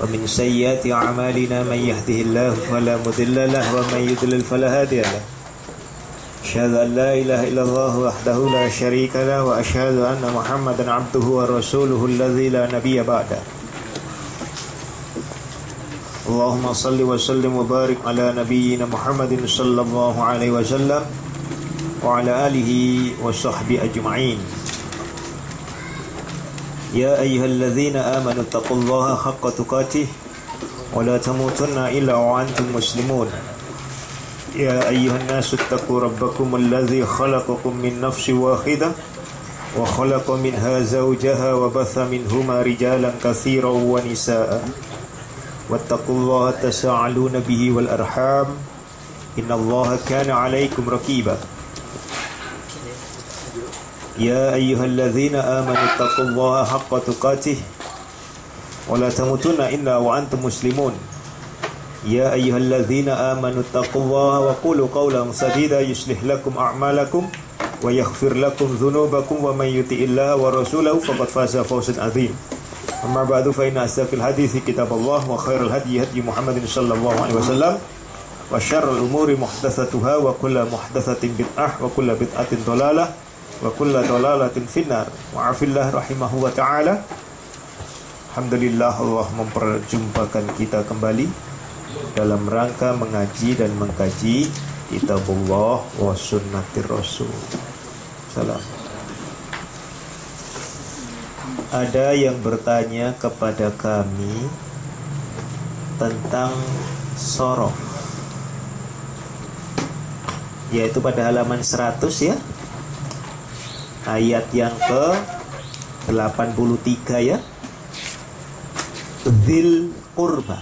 ومن سيئات أعمالنا من يهده الله فلا مضل له ومن يضلل فلا هادي له أشهد أن لا إله إلا الله وحده لا شريك له وأشهد أن محمدا عبده ورسوله الذي لا نبي بعده اللهم صل وسلم وبارك على نبينا محمد صلى الله عليه وسلم وعلى آله وصحبه أجمعين يا أيها الذين آمنوا اتقوا الله حق تقاته ولا تموتن إلا وأنتم مسلمون يا أيها الناس اتقوا ربكم الذي خلقكم من نفس واحدة وخلق منها زوجها وبث منهما رجالا كثيرا ونساء واتقوا الله تساءلون به والأرحام إن الله كان عليكم رقيبا يا أيها الذين آمنوا اتقوا الله حق تقاته ولا تموتن إلا وأنتم مسلمون يا أيها الذين آمنوا اتقوا الله وقولوا قولا سديدا يصلح لكم أعمالكم ويغفر لكم ذنوبكم ومن يطع الله ورسوله فقد فاز فوزا عظيما أما بعد فإن أصدق الحديث كتاب الله وخير الهدي هدي محمد صلى الله عليه وسلم وشر الأمور محدثاتها وكل محدثة بدعة وكل بدعة ضلالة وكل ضلالة في النار wa'afillah rahimahu wa ta'ala. Alhamdulillah Allah memperjumpakan kita kembali dalam rangka mengaji dan mengkaji kitabullah wa sunnatir rasul. Salam. Ada yang bertanya kepada kami tentang sorof, yaitu pada halaman 100 ya, ayat yang ke 83 ya. Dzil qurba.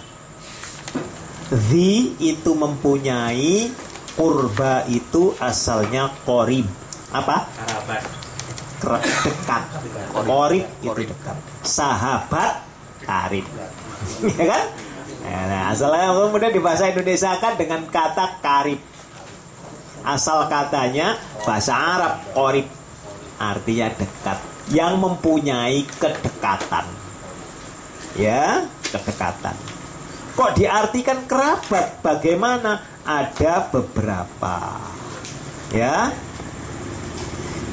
Dzi itu mempunyai, qurba itu asalnya qorib. Apa? Dekat. Qorib itu dekat. Sahabat karib. Ya kan? Nah, asalnya kemudian di bahasa Indonesia kan dengan kata karib. Asal katanya bahasa Arab qorib, artinya dekat, yang mempunyai kedekatan. Ya, kedekatan. Kok diartikan kerabat? Bagaimana? Ada beberapa. Ya.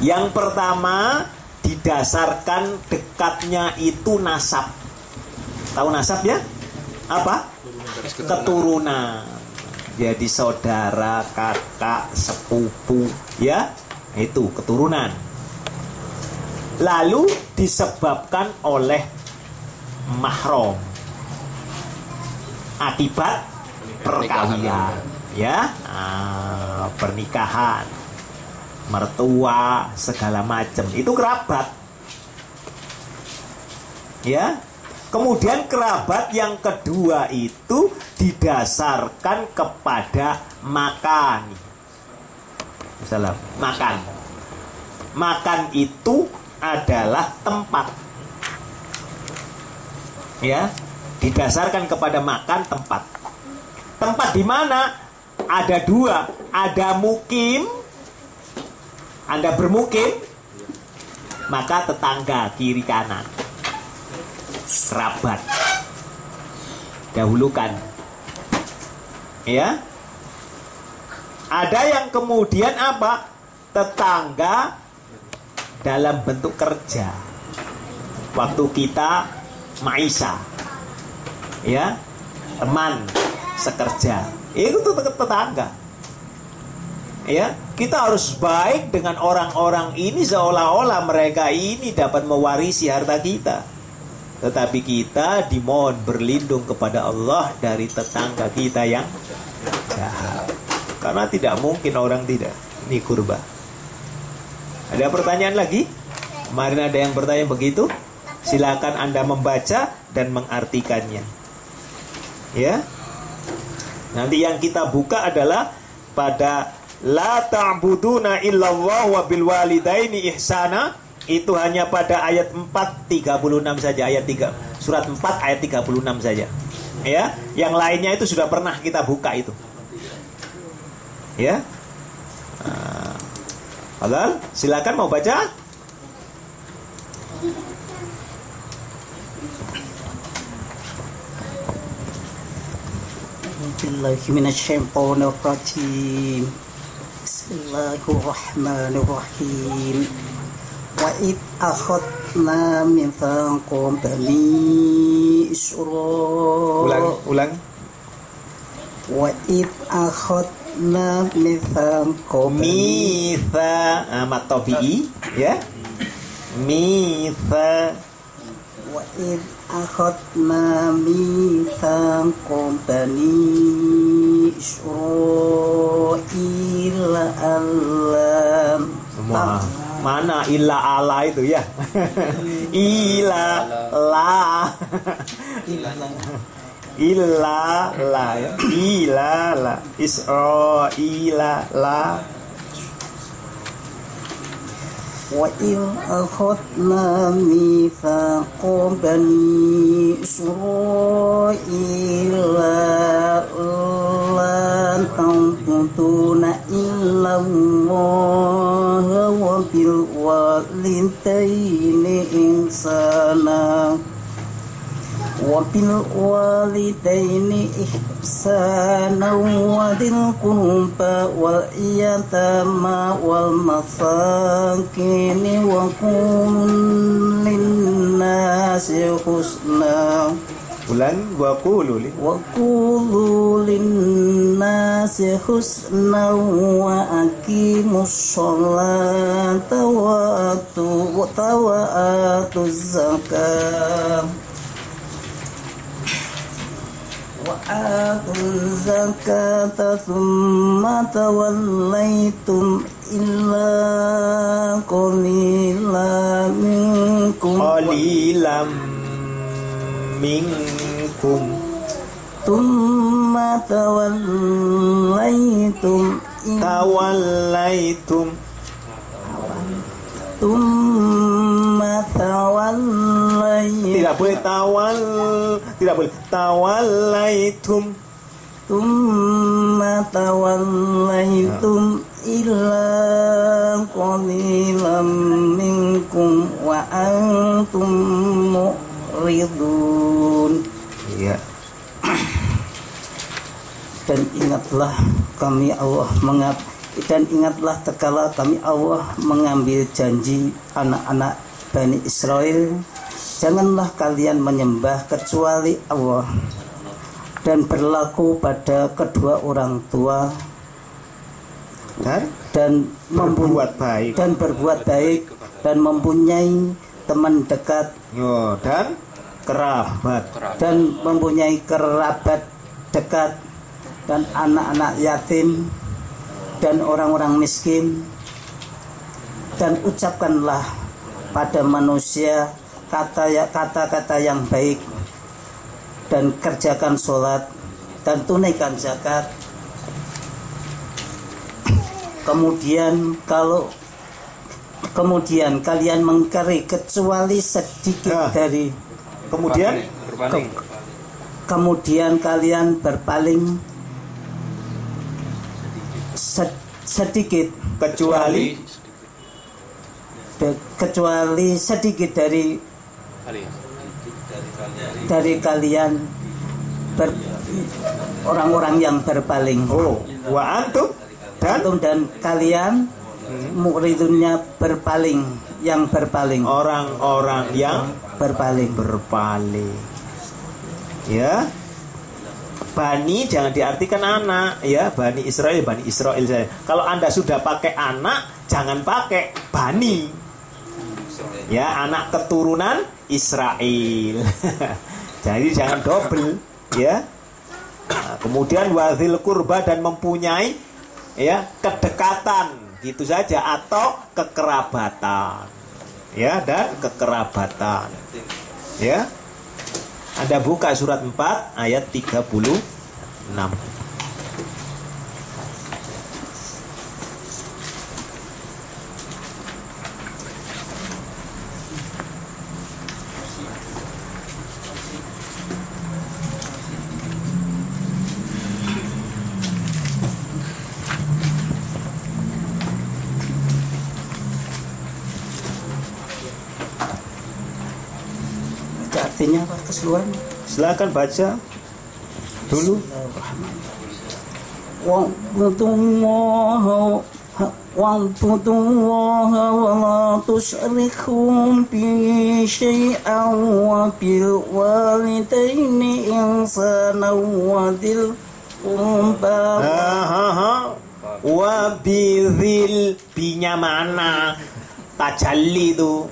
Yang pertama, didasarkan dekatnya itu nasab. Tahu nasab ya? Apa? Keturunan. Jadi saudara, kakak, sepupu, ya. Itu keturunan. Lalu disebabkan oleh mahram, akibat perkawinan, ya, pernikahan, mertua, segala macam, itu kerabat, ya. Kemudian kerabat yang kedua itu didasarkan kepada makan. Misalnya makan. Makan itu adalah tempat. Ya, didasarkan kepada makan, tempat. Tempat di mana? Ada dua, ada mukim. Anda bermukim, maka tetangga kiri kanan, kerabat, dahulukan. Ya. Ada yang kemudian apa? Tetangga dalam bentuk kerja. Waktu kita maisha, ya, teman sekerja, itu tetangga. Ya, kita harus baik dengan orang-orang ini seolah-olah mereka ini dapat mewarisi harta kita. Tetapi kita dimohon berlindung kepada Allah dari tetangga kita yang jahat. Karena tidak mungkin orang tidak. Ini kurba. Ada pertanyaan lagi? Kemarin ada yang bertanya begitu. Silakan Anda membaca dan mengartikannya. Ya. Nanti yang kita buka adalah pada la ta'buduna illallah wa bil walidaini ihsana. Itu hanya pada ayat 4:36 saja, ayat 3 surat 4 ayat 36 saja. Ya, yang lainnya itu sudah pernah kita buka itu. Ya. Halal, silakan mau baca. billahi minasyaitonir rajim. Bismillahirrahmanirrahim. Wa id akhadna mitsaqam bani Israil. Ulang. Wa id akhadna mitsaqam Mat tabi'i ya. Wa id akhadna mitsaqam bani Israil alam. Mana illa ala itu ya? Illa la. Illa la ya. Illa la. Israila la. Wa in akhadna mitsaqam bani Israila lan ta'buduna illa Allah wa bil walidayni ihsana وبالوالدين إحسانا وذي القربى واليتامى والمساكين وقولوا للناس حسنا وقولوا للناس حسنا وأقيموا الصلاة وآتوا الزكاة وآتوا الزكاة ثم توليتم إلا قليلا منكم ثم توليتم tidak boleh tawallaitum illa qalilan minkum wa antum mu'ridun. Iya. Dan ingatlah tatkala kami Allah mengambil janji anak-anak Bani Israel, janganlah kalian menyembah kecuali Allah dan berlaku pada kedua orang tua dan berbuat baik dan mempunyai teman dekat dan mempunyai kerabat dekat dan anak-anak yatim dan orang-orang miskin, dan ucapkanlah pada manusia kata-kata yang baik dan kerjakan sholat dan tunaikan zakat. Kemudian kalian mengingkari kecuali sedikit dari kemudian kalian berpaling sedikit kecuali sedikit dari kalian orang-orang yang berpaling. Wa antum dan kalian muridunnya berpaling orang-orang yang berpaling ya. Bani jangan diartikan anak ya, Bani Israel saja. Kalau Anda sudah pakai anak, jangan pakai bani ya, anak keturunan Israel. Jadi jangan double ya. Nah, kemudian wazil kurba, dan mempunyai ya kedekatan gitu saja, atau kekerabatan ya, dan kekerabatan ya. Anda buka surat 4 ayat 36. Artinya apa keseluruhan? Silakan baca. dulu. Wa'budullaha wa la tusyriku bihi syai'an wa bil walidaini ihsana wa dzil qurba wa birril, binya mana? Tajalli itu.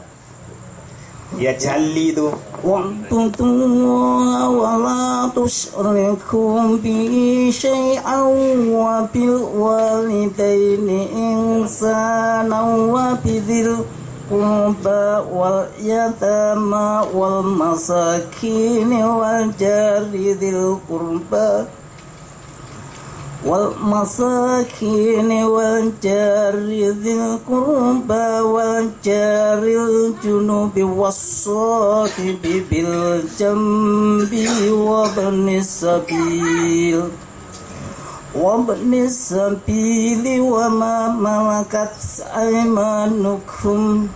Ya jalli itu. Wa'budullaha wa la tusyriku bihi syai'an wa bil walidaini ihsana wa bidzil qurba wal yatama wal masakin wal jari dzil qurba wal masakin wal jari dzil qurba wal jaril junubi was-sahibi bil jambi wa ibnis sabil wa ma malakat aymanukum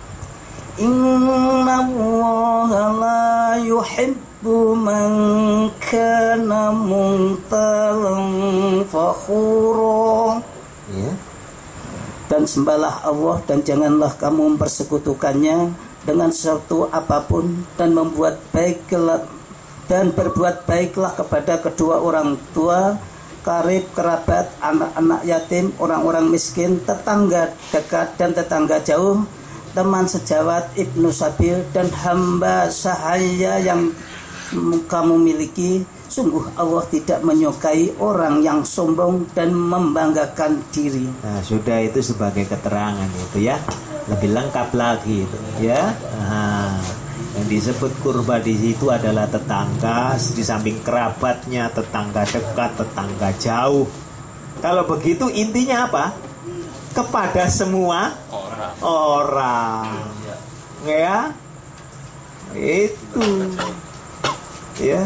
innallaha la yuhibbu man kana mukhtalan fakhura. Dan sembahlah Allah dan janganlah kamu mempersekutukannya dengan sesuatu apapun, dan berbuat baiklah kepada kedua orang tua, karib, kerabat, anak-anak yatim, orang-orang miskin, tetangga dekat dan tetangga jauh, teman sejawat, ibnu sabil, dan hamba sahaya yang kamu miliki. Sungguh Allah tidak menyukai orang yang sombong dan membanggakan diri. Nah, sudah itu sebagai keterangan itu ya. Lebih lengkap lagi itu ya. Nah, yang disebut kurba di situ adalah tetangga, di samping kerabatnya, tetangga dekat, tetangga jauh. Kalau begitu intinya apa? Kepada semua orang. Ya. Itu. Ya.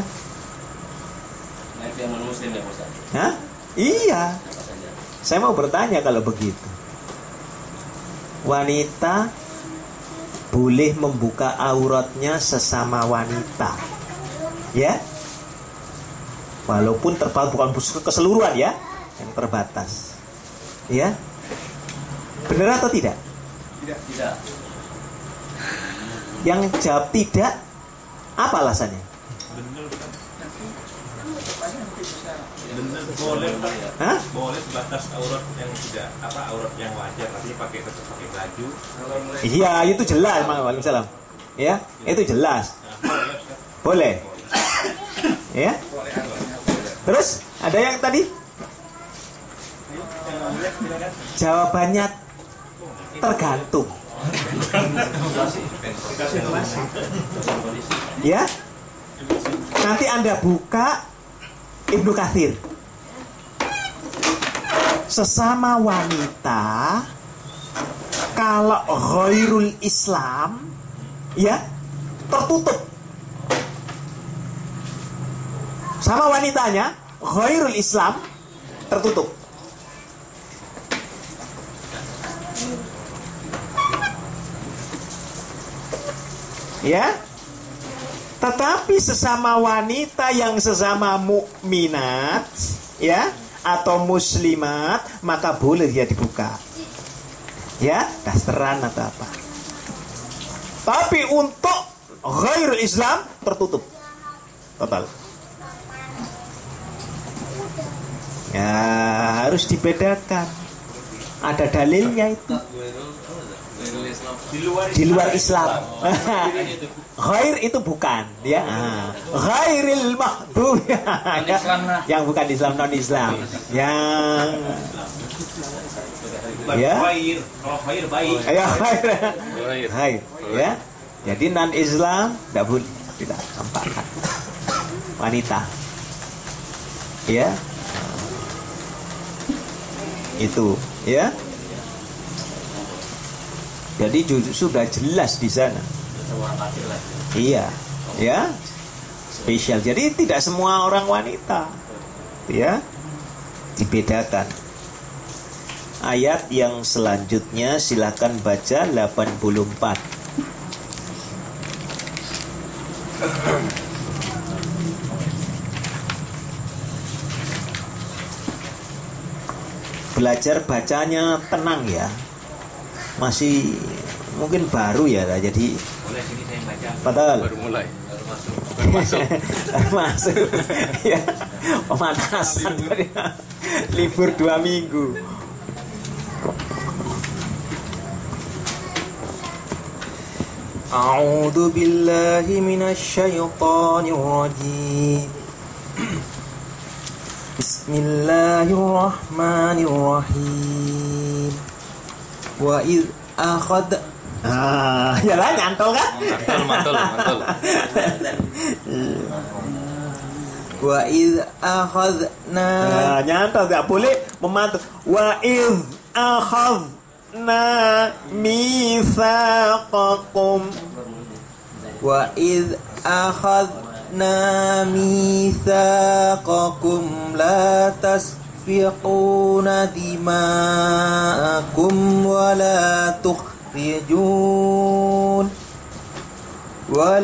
Muslim ya, Ustaz? Hah? Iya. Saya mau bertanya kalau begitu. Wanita boleh membuka auratnya sesama wanita. Ya? Walaupun bukan keseluruhan ya, yang terbatas. Ya? Benar atau tidak? Tidak. Yang jawab tidak, apa alasannya? Boleh, Hah? boleh sebatas aurat yang tidak aurat yang wajar, tapi tetap pakai baju. Iya, itu jelas, Waalaikumsalam. Ya, itu jelas. Boleh. Ya. Terus ada yang tadi? Jawabannya tergantung. Ya. Nanti Anda buka Ibnu Katsir. Sesama wanita kalau ghairul Islam ya tertutup. Sama wanitanya ghairul Islam tertutup. Ya. Tetapi sesama wanita yang sesama mukminat ya atau muslimat maka boleh dia dibuka. Ya, dasteran atau apa. Tapi untuk ghairul Islam tertutup. Total. Ya, harus dibedakan. Ada dalilnya itu. Di luar Islam. Ghair itu bukan ya. Ghairil mahdhub yang bukan Islam, non Islam. Yang ya. Khair baik. Ya, khair. Ya. Jadi non Islam tidak boleh, tidak tampakkan wanita. Ya. Itu ya. Jadi sudah jelas di sana. Iya, ya, spesial. Jadi tidak semua orang wanita, ya, dibedakan. Ayat yang selanjutnya silakan baca 84. belajar bacanya tenang ya. Masih mungkin baru ya, jadi Boleh sini saya baca. betul. Baru mulai. Masuk ya, pemanasan libur 2 minggu. A'udzu billahi minasyaitonir rajim. Bismillahirrahmanirrahim. Wa id akhad Ya lah nyantol kan? Mantul. wa id akhadna Nyantol nggak boleh memantul. Wa iz akhadna mitsaqakum. wa id akhadna mitsaqakum la tasfiquna dima'akum wa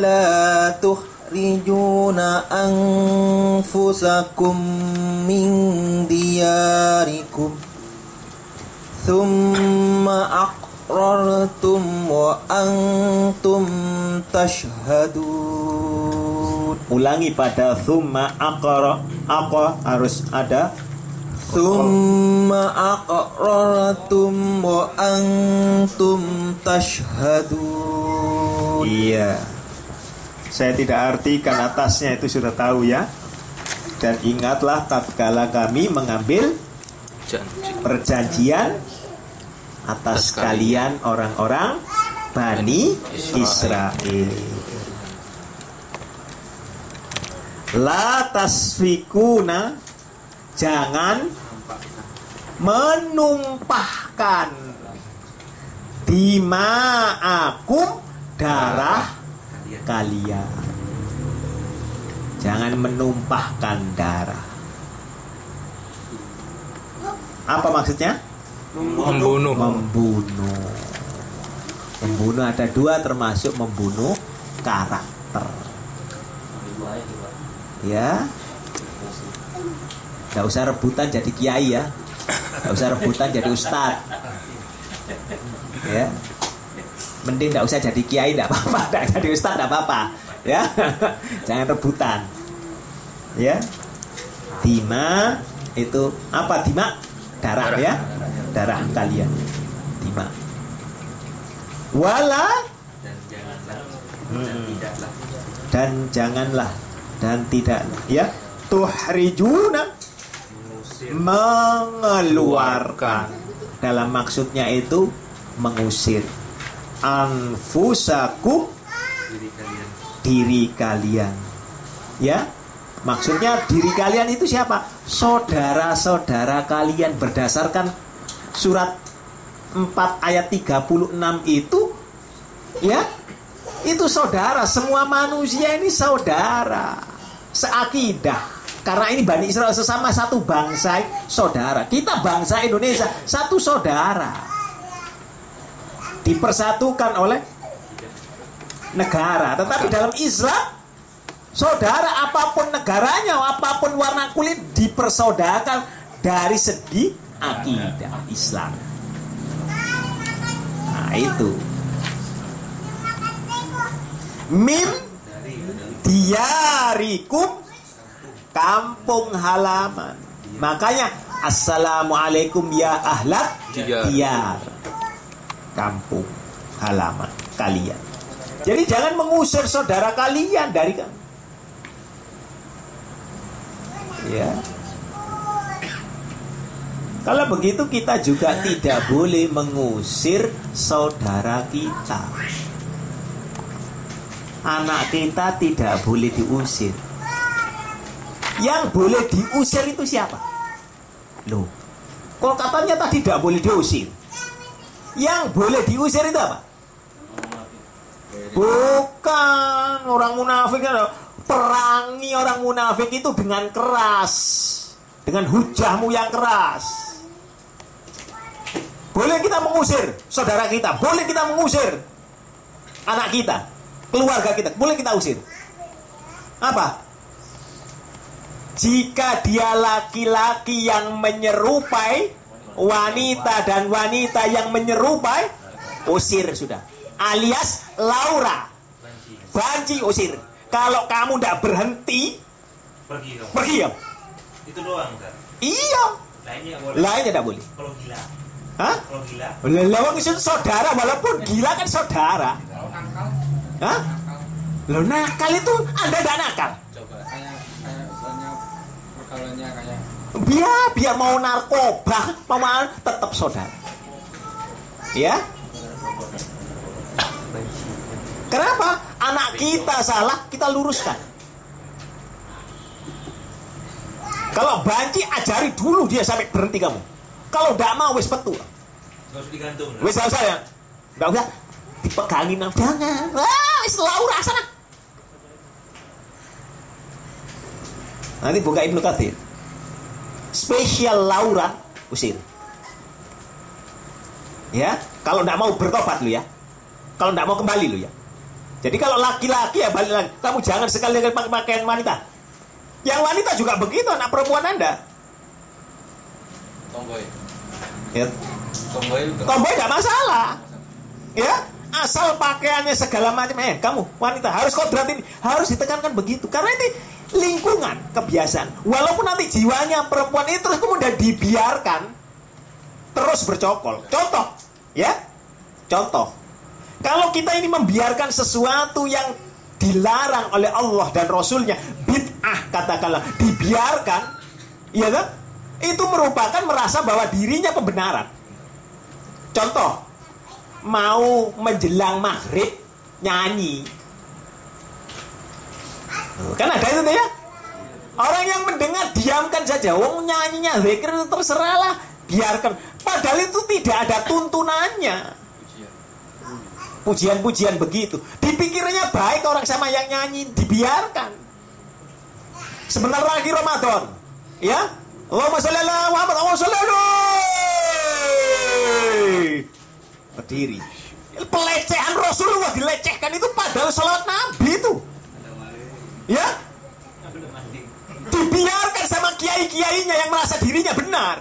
la tukhrijuna anfusakum min diyarikum thumma aqrartum wa antum tashhadun. Ulangi pada thumma aqra harus ada. Thumma aqrartum wa antum tashhadun. Iya. Saya tidak artikan atasnya, itu sudah tahu ya. Dan ingatlah tatkala kami mengambil Janji. perjanjian atas kalian orang-orang Bani Israel. La tasfikuna, jangan menumpahkan dima'akum, darah kalian. Jangan menumpahkan darah. Apa maksudnya? Membunuh. Membunuh ada 2, termasuk membunuh karakter. Ya, nggak usah rebutan jadi kiai ya, nggak usah rebutan jadi ustad. Ya, mending nggak usah jadi kiai, nggak apa-apa, nggak jadi ustad nggak apa-apa. Ya, jangan rebutan. Ya, dima itu apa? Dima darah ya, darah kalian. Dima. Wala dan janganlah dan tidak ya tuhrijuna, mengeluarkan, dalam maksudnya itu mengusir, anfusakum, diri kalian ya, maksudnya diri kalian itu siapa? Saudara-saudara kalian, berdasarkan surat 4 ayat 36 itu ya, itu saudara, semua manusia ini saudara seakidah. Karena ini Bani Israel sesama satu bangsa, saudara. Kita bangsa Indonesia satu saudara, dipersatukan oleh negara. Tetapi dalam Islam, saudara apapun negaranya, apapun warna kulit, dipersaudarakan dari segi akidah Islam. Nah itu min diyarikum, kampung halaman. Makanya assalamualaikum ya ahlat diyar, kampung halaman kalian. Jadi jangan mengusir saudara kalian dari kamu. Ya. Kalau begitu kita juga tidak boleh mengusir saudara kita. Anak kita tidak boleh diusir. Yang boleh diusir itu siapa? Loh, kok katanya tadi tidak boleh diusir? Yang boleh diusir itu apa? Bukan orang munafik. Perangi orang munafik itu dengan keras, dengan hujahmu yang keras. Boleh kita mengusir saudara kita, boleh kita mengusir anak kita, keluarga kita, boleh kita usir. Apa? Jika dia laki-laki yang menyerupai wanita dan wanita yang menyerupai, usir sudah. Alias Laura, banci, usir. Kalau kamu tidak berhenti, Pergi kamu. pergi ya. Itu doang kan? Iya. Lainnya boleh. Lainnya tidak boleh. Kalau gila. Hah? Kalau gila. Lewat itu saudara, walaupun gila kan saudara. Hah? Lo nakal itu Anda tidak nakal. Coba kayak misalnya pergaulannya kayak Biar mau narkoba, mau tetap saudara. Ya? Kenapa? Anak kita salah, kita luruskan. Kalau banci, ajari dulu dia sampai berhenti kamu. Kalau tidak mau, wis petu. Nggak usah digantung. Wis gak usah ya. Gak usah dipegangin. Jangan. Wah, wis Laura sana. Nanti buka Ibnu Katsir. Spesial Laura, usir. Ya, kalau tidak mau bertobat lu ya. Kalau tidak mau kembali lu ya. Jadi kalau laki-laki ya balik lagi. Kamu jangan sekali-kali pakai pakaian wanita. Yang wanita juga begitu, anak perempuan Anda. tomboy. Ya. Tomboy juga. Tomboy tidak masalah. Ya, asal pakaiannya segala macam. Kamu wanita harus kodrat ini, harus ditekankan begitu. Karena ini lingkungan, kebiasaan. Walaupun nanti jiwanya perempuan itu terus kemudian dibiarkan terus bercokol. Contoh, ya. Contoh. Kalau kita ini membiarkan sesuatu yang dilarang oleh Allah dan Rasulnya, bid'ah katakanlah, dibiarkan, iya kan? Itu merupakan merasa bahwa dirinya pembenaran. Contoh, mau menjelang maghrib nyanyi, kan ada itu ya. Orang yang mendengar diamkan saja. Wong nyanyinya zikir terserahlah, biarkan. Padahal itu tidak ada tuntunannya. Pujian-pujian begitu. Dipikirnya baik orang sama yang nyanyi, dibiarkan. Sebentar lagi Ramadan, ya. Allahumma sholli ala Muhammad, Allahumma sholli ala. Berdiri. Pelecehan Rasulullah dilecehkan itu padahal salawat Nabi itu. Ya. Dibiarkan sama kiai-kiainya yang merasa dirinya benar.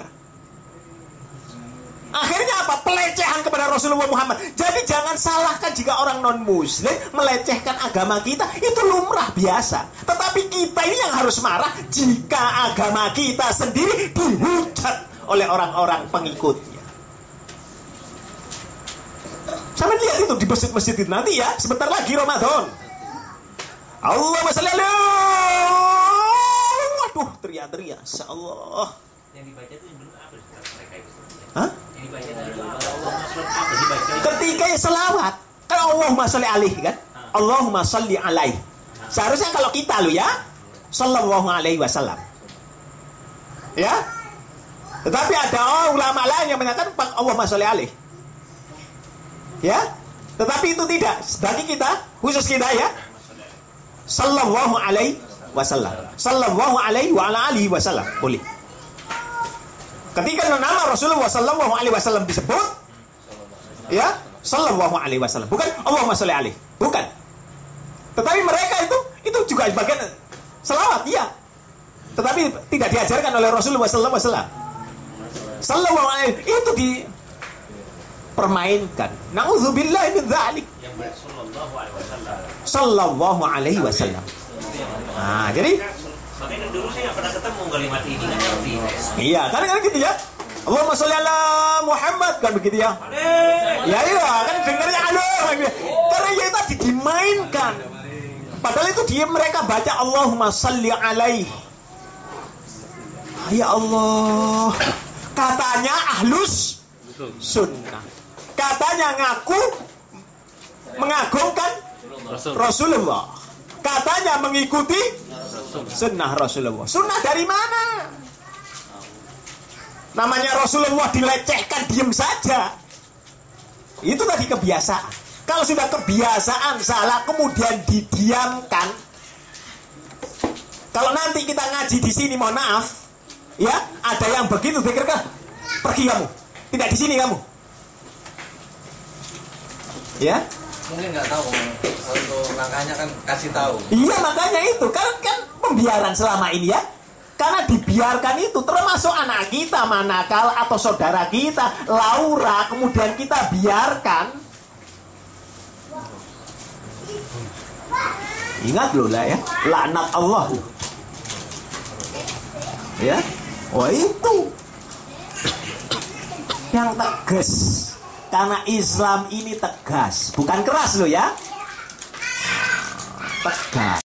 Akhirnya apa? Pelecehan kepada Rasulullah Muhammad. Jadi jangan salahkan jika orang non-muslim melecehkan agama kita. Itu lumrah biasa. Tetapi kita ini yang harus marah jika agama kita sendiri dihujat oleh orang-orang pengikutnya. Sama lihat itu di masjid-masjid itu nanti ya. Sebentar lagi Ramadan. Allahumma sholli ala. Waduh, teriak-teriak. Insyaallah. Yang dibaca itu yang belum apa mereka itu? Hah? Yang dibaca itu Allahumma sholli apa dibaca? Ketika ya selawat, kan Allahumma sholli alaihi kan? Allahumma sholli alaihi. Seharusnya kalau kita lu ya, sallallahu alaihi wasallam. Ya? Tetapi ada ulama lain yang menyatakan Allahumma sholli alaihi. Ya? Tetapi itu tidak. Bagi kita, khusus kita ya, sallallahu alaihi wasallam. Sallallahu alaihi wa ala alihi wasallam. Boleh. Ketika nama Rasulullah sallallahu alaihi wasallam disebut, ya, sallallahu alaihi wasallam, bukan Allahumma sholli alaihi, bukan. Tetapi mereka itu juga bagian selawat, ya. Tetapi tidak diajarkan oleh Rasulullah sallallahu alaihi wasallam. Sallallahu alaihi itu dipermainkan. Nauzubillahi min dzalik. Yang sallallahu alaihi wasallam. Sallallahu alaihi wasallam. Nah, jadi makanya dulu saya nggak pernah ketemu kalimat ini, nggak ngerti. iya, kan gitu ya. Allahumma sholli ala Muhammad, kan begitu ya. Ya iya, kan dengarnya aduh. Karena ya tadi dimainkan. Padahal itu dia mereka baca Allahumma sholli alaihi. Ya Allah. Katanya ahlus sunnah. Katanya ngaku mengagungkan Rasulullah. Katanya mengikuti sunnah Rasulullah. Sunnah dari mana? Namanya Rasulullah dilecehkan, diam saja. Itu tadi kebiasaan. Kalau sudah kebiasaan salah kemudian didiamkan. Kalau nanti kita ngaji di sini, mohon maaf, ya, ada yang begitu pikirkan, pergi kamu, tidak di sini kamu. Ya. Mungkin nggak tahu. Kalau langkahnya kan kasih tahu. Iya, makanya itu kan pembiaran selama ini ya. Karena dibiarkan itu termasuk anak kita manakal atau saudara kita Laura, kemudian kita biarkan. Ingat loh lah ya, laknat Allah. Ya, oh itu yang tegas. Karena Islam ini tegas, bukan keras loh ya, tegas.